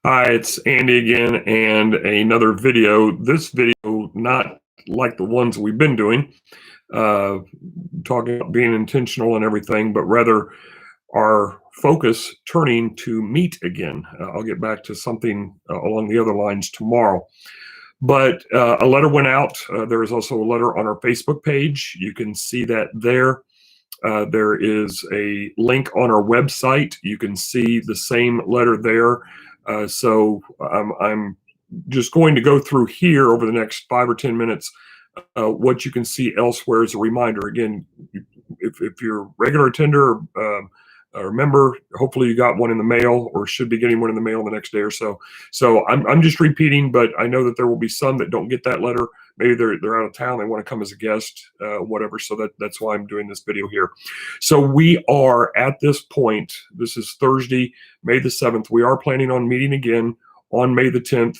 Hi, it's Andy again, and another video. This video, not like the ones we've been doing, uh, talking about being intentional and everything, but rather our focus turning to meet again. I'll get back to something along the other lines tomorrow. But a letter went out. There is also a letter on our Facebook page. You can see that there. There is a link on our website. You can see the same letter there. So I'm just going to go through here over the next 5 or 10 minutes. What you can see elsewhere as a reminder. Again, if you're a regular attender or member, hopefully you got one in the mail or should be getting one in the mail the next day or so. So I'm just repeating, but I know that there will be some that don't get that letter. Maybe they're out of town, they want to come as a guest, whatever. So that's why I'm doing this video here. So we are at this point. This is Thursday, May the 7th. We are planning on meeting again on May the 10th.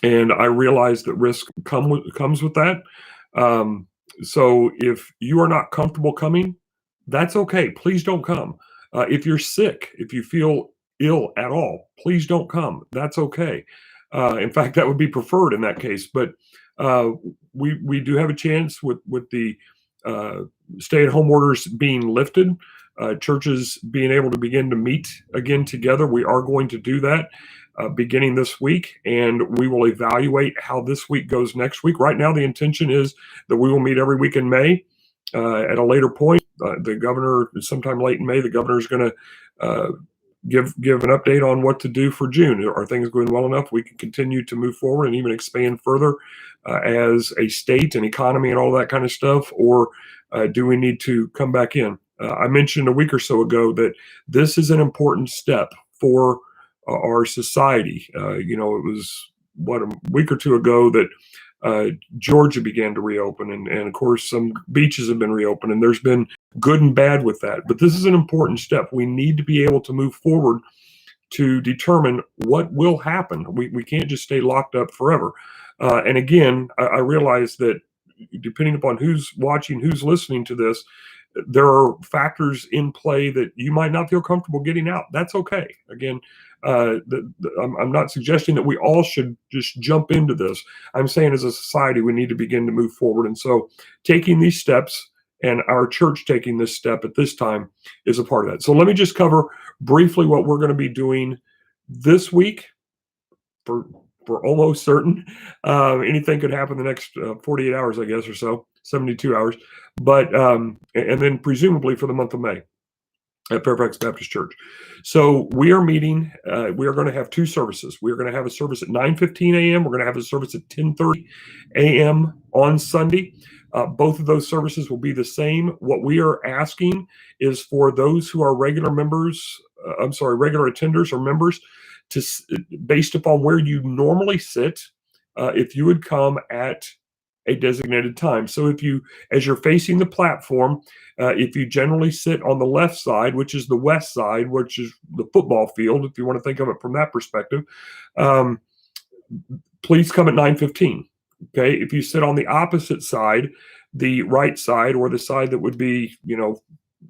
And I realize that risk comes with that. So if you are not comfortable coming, that's okay. Please don't come. If you're sick, if you feel ill at all, please don't come. That's okay. In fact, that would be preferred in that case. But uh, we do have a chance with the uh, stay-at-home orders being lifted, churches being able to begin to meet again together. We are going to do that beginning this week, and we will evaluate how this week goes next week. Right now, the intention is that we will meet every week in May. At a later point, the governor, sometime late in May, the governor is going to give an update on what to do for June. Are things going well enough? We can continue to move forward and even expand further as a state and economy and all that kind of stuff, or do we need to come back in? I mentioned a week or so ago that this is an important step for our society. It was a week or two ago that Georgia began to reopen, and of course some beaches have been reopened, and there's been good and bad with that. But this is an important step. We need to be able to move forward to determine what will happen. We can't just stay locked up forever. And again, I realize that depending upon who's watching, who's listening to this, there are factors in play that you might not feel comfortable getting out. That's okay. Again, I'm not suggesting that we all should just jump into this. I'm saying as a society, we need to begin to move forward. And so taking these steps and our church taking this step at this time is a part of that. So let me just cover briefly what we're going to be doing this week for almost certain. Anything could happen the next 48 hours, I guess, or so, 72 hours. But and then presumably for the month of May at Fairfax Baptist Church. So we are meeting. We are going to have two services. We are going to have a service at 9:15 a.m. We're going to have a service at 10:30 a.m. on Sunday. Both of those services will be the same. What we are asking is for those who are regular attenders or members, to based upon where you normally sit, if you would come at a designated time. So as you're facing the platform, if you generally sit on the left side, which is the west side, which is the football field, if you want to think of it from that perspective, please come at 9:15. Okay. If you sit on the opposite side, the right side, or the side that would be,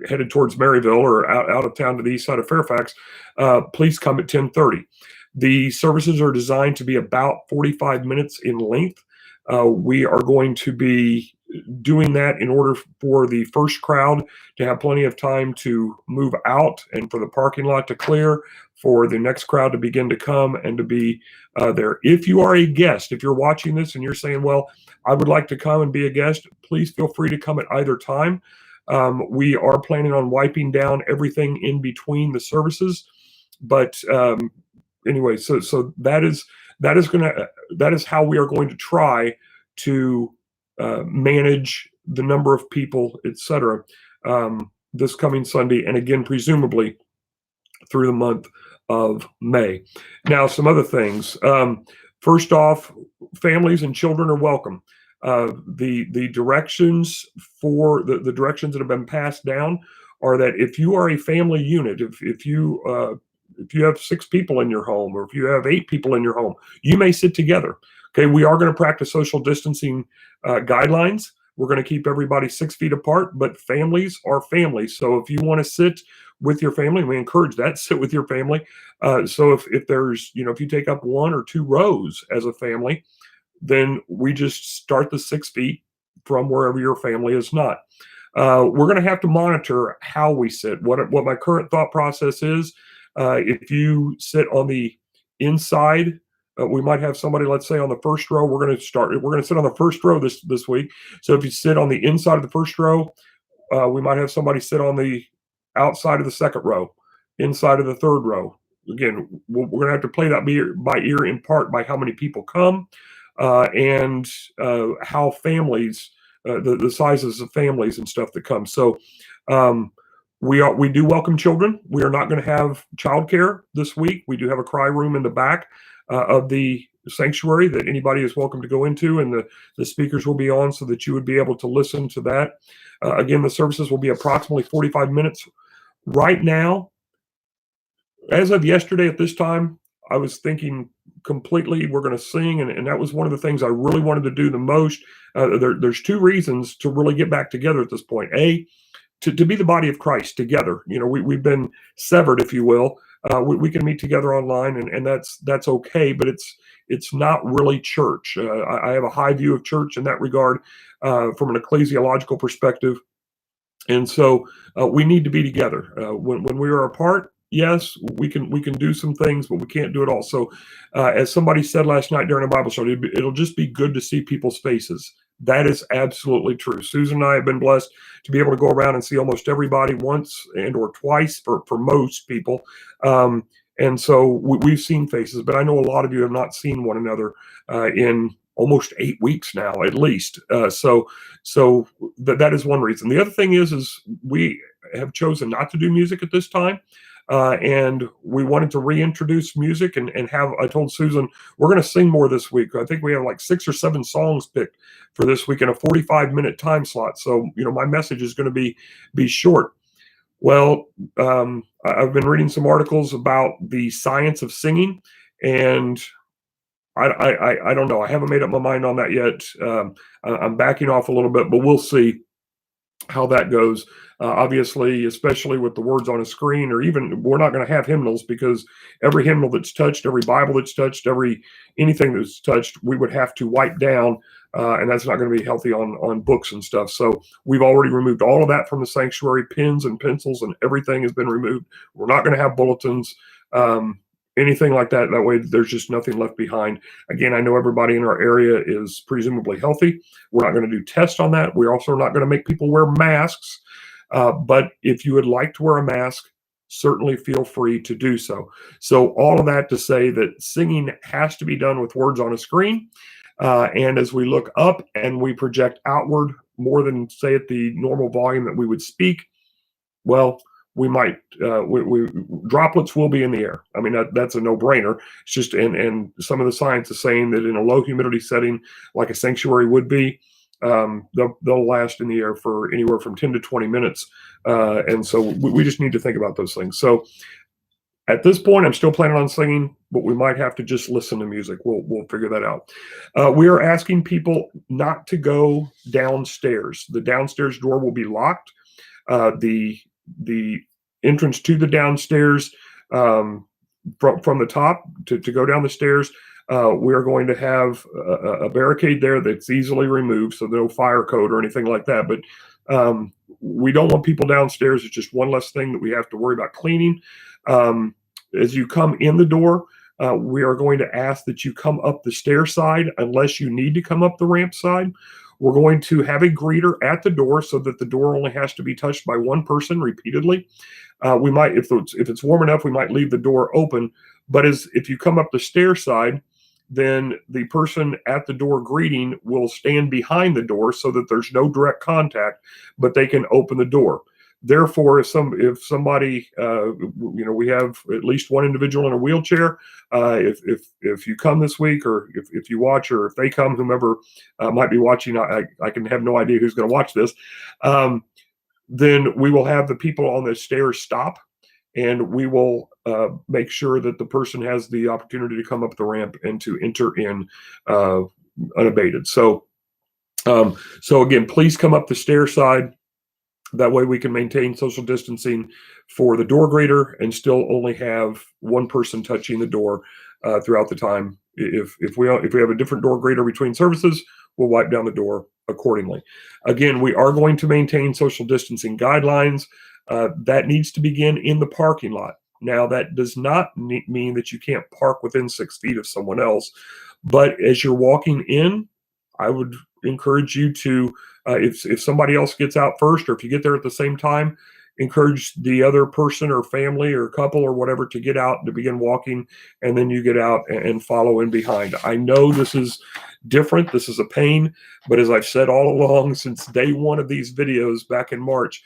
headed towards Maryville or out of town to the east side of Fairfax, please come at 10:30. The services are designed to be about 45 minutes in length. We are going to be doing that in order for the first crowd to have plenty of time to move out and for the parking lot to clear, for the next crowd to begin to come and to be there. If you are a guest, if you're watching this and you're saying, well, I would like to come and be a guest, please feel free to come at either time. We are planning on wiping down everything in between the services. But anyway, so that is how we are going to try to manage the number of people, etc., this coming Sunday, and again, presumably through the month of May. Now, some other things. First off, families and children are welcome. The directions for the directions that have been passed down are that if you are a family unit, if you have 6 people in your home, or if you have 8 people in your home, you may sit together. Okay, we are going to practice social distancing guidelines. We're going to keep everybody 6 feet apart, but families are families. So if you want to sit with your family. We encourage that, sit with your family. So if there's, if you take up 1 or 2 rows as a family, then we just start the 6 feet from wherever your family is not. We're going to have to monitor how we sit. What my current thought process is, if you sit on the inside, we might have somebody, let's say, on the first row. We're going to sit on the first row this week. So if you sit on the inside of the first row, we might have somebody sit on the outside of the second row, inside of the third row. Again, we're going to have to play that by ear, in part by how many people come, and how families, the sizes of families and stuff that come. So we do welcome children. We are not going to have childcare this week. We do have a cry room in the back of the sanctuary that anybody is welcome to go into, and the speakers will be on so that you would be able to listen to that. Again, the services will be approximately 45 minutes. Right now, as of yesterday at this time, I was thinking completely we're going to sing, and that was one of the things I really wanted to do the most. There's 2 reasons to really get back together at this point. To be the body of Christ together. We've been severed, if you will. We can meet together online, and that's okay, but it's not really church. I have a high view of church in that regard, from an ecclesiological perspective. And so we need to be together. When we are apart, yes, we can do some things, but we can't do it all. So as somebody said last night during a Bible study, it'll just be good to see people's faces. That is absolutely true. Susan and I have been blessed to be able to go around and see almost everybody once and or twice for most people. And so we've seen faces, but I know a lot of you have not seen one another in almost 8 weeks now, at least. So that is one reason. The other thing is we have chosen not to do music at this time. And we wanted to reintroduce music and have, I told Susan, we're going to sing more this week. I think we have like 6 or 7 songs picked for this week in a 45-minute time slot. So, my message is going to be short. Well, I've been reading some articles about the science of singing, and I don't know. I haven't made up my mind on that yet. I'm backing off a little bit, but we'll see how that goes. Obviously, especially with the words on a screen, or even we're not going to have hymnals, because every hymnal that's touched, every Bible that's touched, anything that's touched, we would have to wipe down, and that's not going to be healthy on books and stuff. So we've already removed all of that from the sanctuary. Pens and pencils and everything has been removed. We're not going to have bulletins, anything like that. That way, there's just nothing left behind. Again, I know everybody in our area is presumably healthy. We're not going to do tests on that. We're also not going to make people wear masks. But if you would like to wear a mask, certainly feel free to do so. So all of that to say that singing has to be done with words on a screen. And as we look up and we project outward more than, say, at the normal volume that we would speak, well, we might, droplets will be in the air. I mean, that's a no-brainer. It's just, and some of the science is saying that in a low humidity setting, like a sanctuary would be, they'll last in the air for anywhere from 10 to 20 minutes. And so we just need to think about those things. So at this point, I'm still planning on singing, but we might have to just listen to music. We'll figure that out. We are asking people not to go downstairs. The downstairs door will be locked. The entrance to the downstairs, from the top to go down the stairs, we are going to have a barricade there that's easily removed, so no fire code or anything like that. But we don't want people downstairs. It's just one less thing that we have to worry about cleaning. As you come in the door, we are going to ask that you come up the stair side unless you need to come up the ramp side. We're going to have a greeter at the door so that the door only has to be touched by one person repeatedly. We might, if it's warm enough, we might leave the door open. But if you come up the stair side, then the person at the door greeting will stand behind the door so that there's no direct contact, but they can open the door. Therefore, if somebody, we have at least one individual in a wheelchair. If you come this week, or if you watch, or if they come, whomever might be watching, I can have no idea who's going to watch this. Then we will have the people on the stairs stop, and we will make sure that the person has the opportunity to come up the ramp and to enter in unabated. So again, please come up the stair side. That way we can maintain social distancing for the door greeter and still only have one person touching the door throughout the time. If we have a different door greeter between services, we'll wipe down the door accordingly. Again, we are going to maintain social distancing guidelines. That needs to begin in the parking lot. Now, that does not mean that you can't park within 6 feet of someone else, but as you're walking in, I would encourage you to, if somebody else gets out first, or if you get there at the same time, encourage the other person or family or couple or whatever to get out, to begin walking, and then you get out and follow in behind. I know this is different. This is a pain, but as I've said all along since day one of these videos back in March,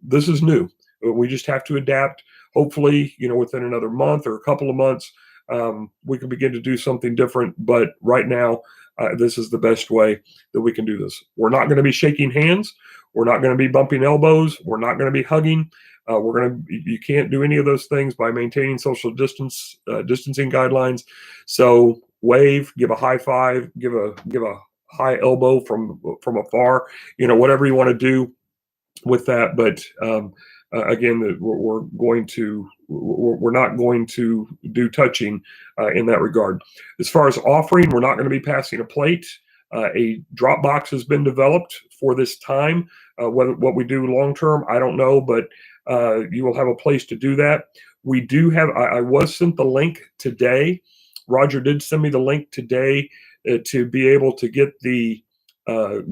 this is new. We just have to adapt. Hopefully, within another month or a couple of months, we can begin to do something different. But right now, this is the best way that we can do this. We're not going to be shaking hands. We're not going to be bumping elbows. We're not going to be hugging. You can't do any of those things by maintaining social distancing guidelines. So wave, give a high five, give a high elbow from afar. Whatever you want to do with that. But again, we're not going to do touching in that regard. As far as offering, we're not going to be passing a plate. A drop box has been developed for this time. What we do long term, I don't know, but you will have a place to do that. We do have. I was sent the link today. Roger did send me the link today to be able to get the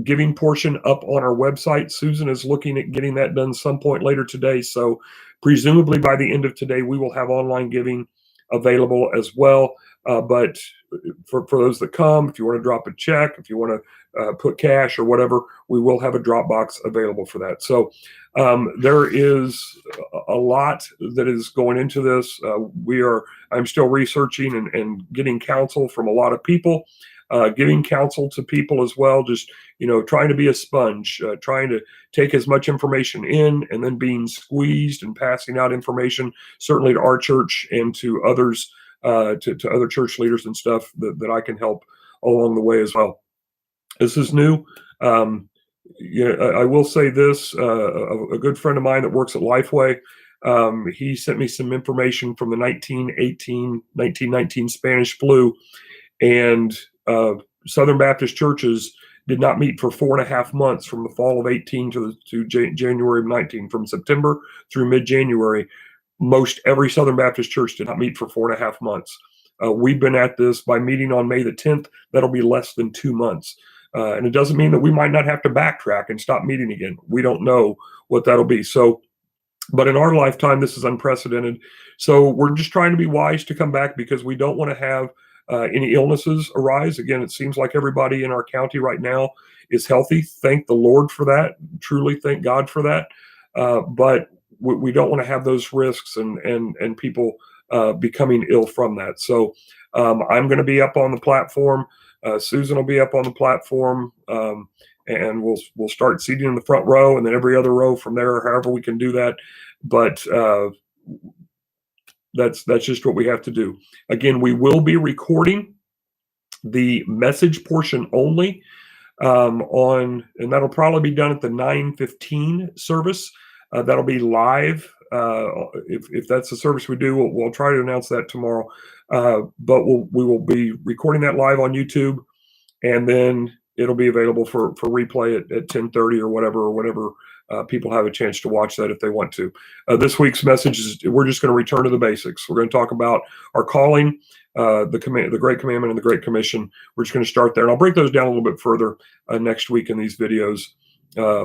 giving portion up on our website. Susan is looking at getting that done some point later today. So presumably by the end of today, we will have online giving available as well. But for those that come, if you want to drop a check, if you want to put cash or whatever, we will have a drop box available for that. So there is a lot that is going into this. I'm still researching and getting counsel from a lot of people. Giving counsel to people as well, just trying to be a sponge, trying to take as much information in, and then being squeezed and passing out information, certainly to our church and to others, to other church leaders and stuff that I can help along the way as well. This is new. I will say this: a good friend of mine that works at Lifeway, he sent me some information from the 1919 Spanish flu, and Southern Baptist churches did not meet for 4.5 months from the fall of 18 to January of 19. From September through mid-January, most every Southern Baptist church did not meet for 4.5 months. We've been at this by meeting on May the 10th. That'll be less than 2 months. And it doesn't mean that we might not have to backtrack and stop meeting again. We don't know what that'll be. So, but in our lifetime, this is unprecedented. So we're just trying to be wise to come back, because we don't want to have any illnesses arise. Again, it seems like everybody in our county right now is healthy. Thank the Lord for that. Truly thank God for that. But we don't want to have those risks and people becoming ill from that. So I'm going to be up on the platform. Susan will be up on the platform, and we'll start seating in the front row, and then every other row from there, however we can do that. But that's just what we have to do. Again, we will be recording the message portion only and that'll probably be done at the 9:15 service. That'll be live. If that's the service we do, we'll try to announce that tomorrow. But we will be recording that live on YouTube, and then it'll be available for replay at 10:30 or whatever people have a chance to watch that if they want to. This week's message is, we're just going to return to the basics. We're going to talk about our calling, the Great Commandment and the Great Commission. We're just going to start there, and I'll break those down a little bit further next week in these videos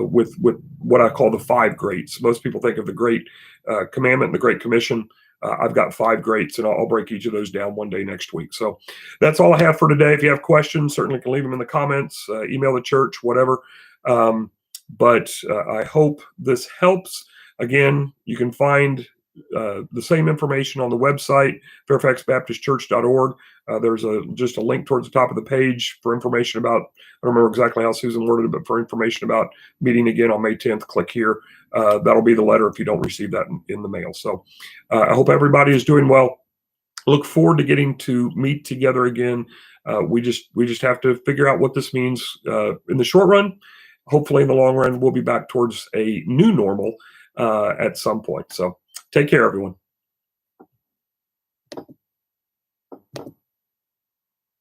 with what I call the 5 greats. Most people think of the Great Commandment and the Great Commission. I've got 5 greats, and I'll break each of those down one day next week. So that's all I have for today. If you have questions, certainly can leave them in the comments, email the church, whatever. But I hope this helps. Again, you can find the same information on the website, fairfaxbaptistchurch.org. There's just a link towards the top of the page for information about, I don't remember exactly how Susan worded it, but for information about meeting again on May 10th, click here. That'll be the letter if you don't receive that in the mail. So I hope everybody is doing well. Look forward to getting to meet together again. We just have to figure out what this means in the short run. hopefully in the long run, we'll be back towards a new normal at some point. So take care, everyone.